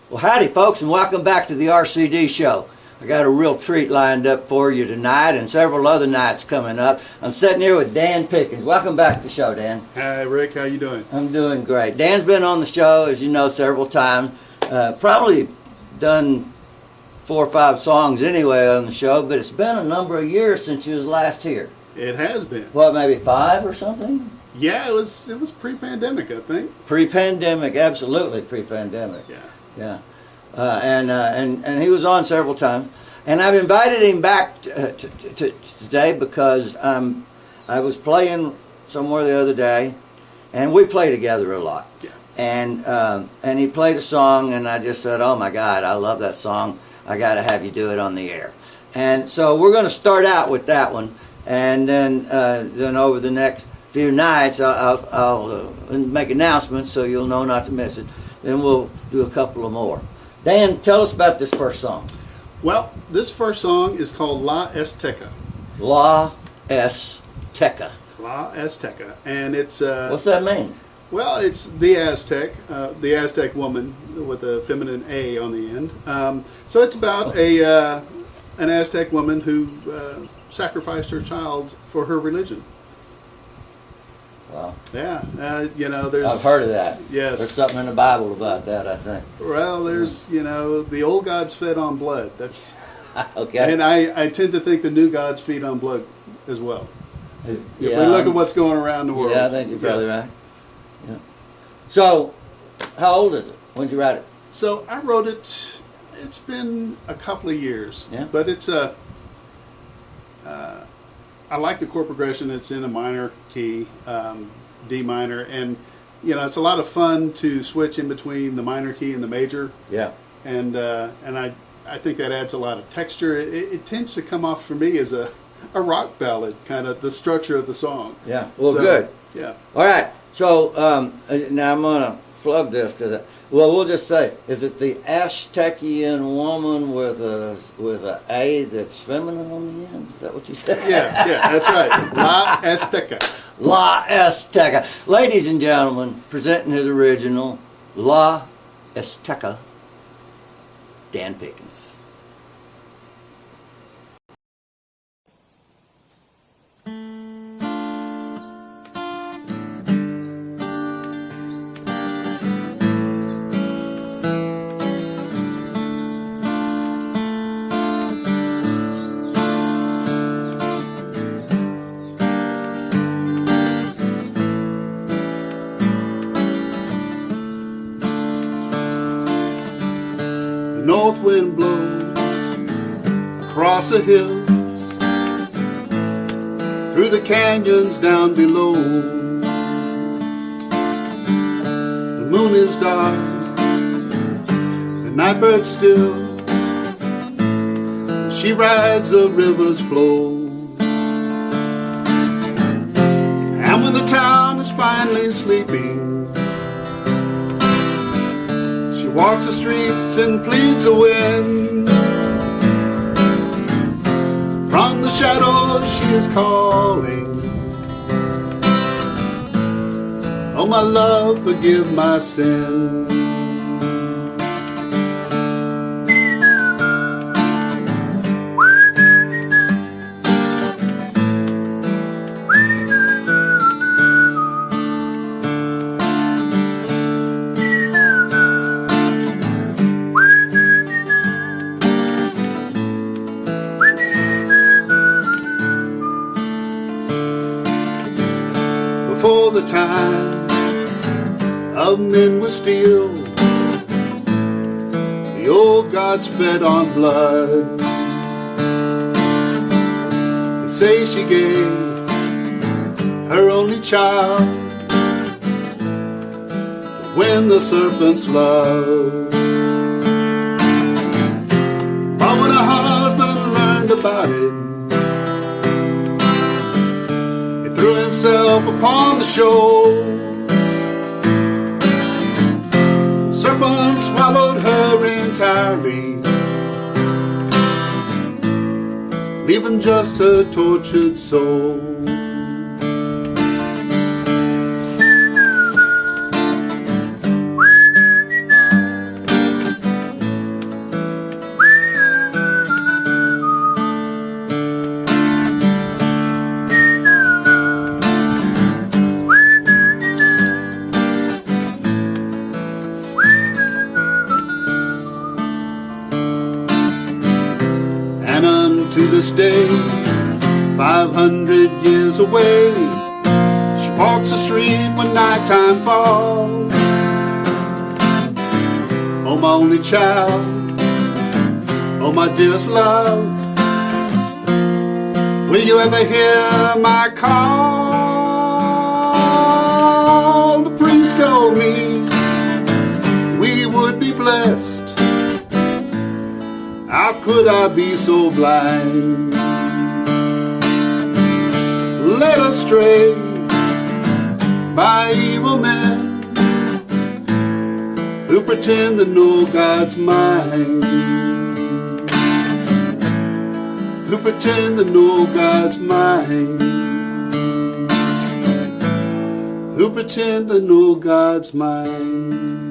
Well, howdy, folks, and welcome back to the RCD show. I got a real treat lined up for you tonight and several other nights coming up. I'm sitting here with Dan Pickens. Welcome back to the show, Dan. Hi, Rick. How you doing? I'm doing great. Dan's been on the show, as you know, several times. Probably done 4 or 5 songs anyway on the show, but it's been a number of years since you was last here. It has been. What, maybe 5 or something? Yeah, it was pre-pandemic, I think. Pre-pandemic, absolutely pre-pandemic. Yeah. Yeah, and he was on several times, and I've invited him back today because I was playing somewhere the other day, and we play together a lot. Yeah. And he played a song, and I just said, "Oh my God, I love that song. I got to have you do it on the air." And so we're going to start out with that one, and then over the next few nights, I'll make announcements so you'll know not to miss it. Then we'll do a couple of more. Dan, tell us about this first song. Well, this first song is called La Azteca. La Azteca. La Azteca, and it's What's that mean? well, it's the Aztec woman with a feminine A on the end. So it's about an Aztec woman who sacrificed her child for her religion. Wow. Yeah, there's. I've heard of that. Yes. There's something in the Bible about that, I think. Well, there's, the old gods fed on blood. That's. Okay. And I tend to think the new gods feed on blood as well. If we Yeah, look at what's going around the world. Yeah, I think you're probably right. Yeah. So, how old is it? When did you write it? So I wrote it. It's been a couple of years. Yeah. But it's I like the chord progression. It's in a minor key, D minor, and it's a lot of fun to switch in between the minor key and the major. Yeah. And I think that adds a lot of texture. It tends to come off for me as a rock ballad, kind of the structure of the song. Yeah. Well, So, good. Yeah. All right. So now I'm gonna flub this because we'll just say, is it the Aztecian woman with a A that's feminine on the end? Is that what you said? Yeah, that's right. La Azteca. La Azteca. Ladies and gentlemen, presenting his original La Azteca, Dan Pickens. The north wind blows across the hills, through the canyons down below. The moon is dark, the night bird still, she rides the river's flow. And when the town is finally sleeping, she walks the streets and pleads the wind. From the shadows she is calling, oh my love, forgive my sin. Before the time of men with steel, the old gods fed on blood. They say she gave her only child when the serpent's love. But when her husband learned about it, threw himself upon the shore. The serpent swallowed her entirely, leaving just her tortured soul. day, 500 years away. She walks the street when nighttime falls. Oh, my only child, oh, my dearest love, will you ever hear my call? The priest told me we would be blessed. How could I be so blind? Led astray by evil men who pretend to know God's mind, who pretend to know God's mind, who pretend to know God's mind.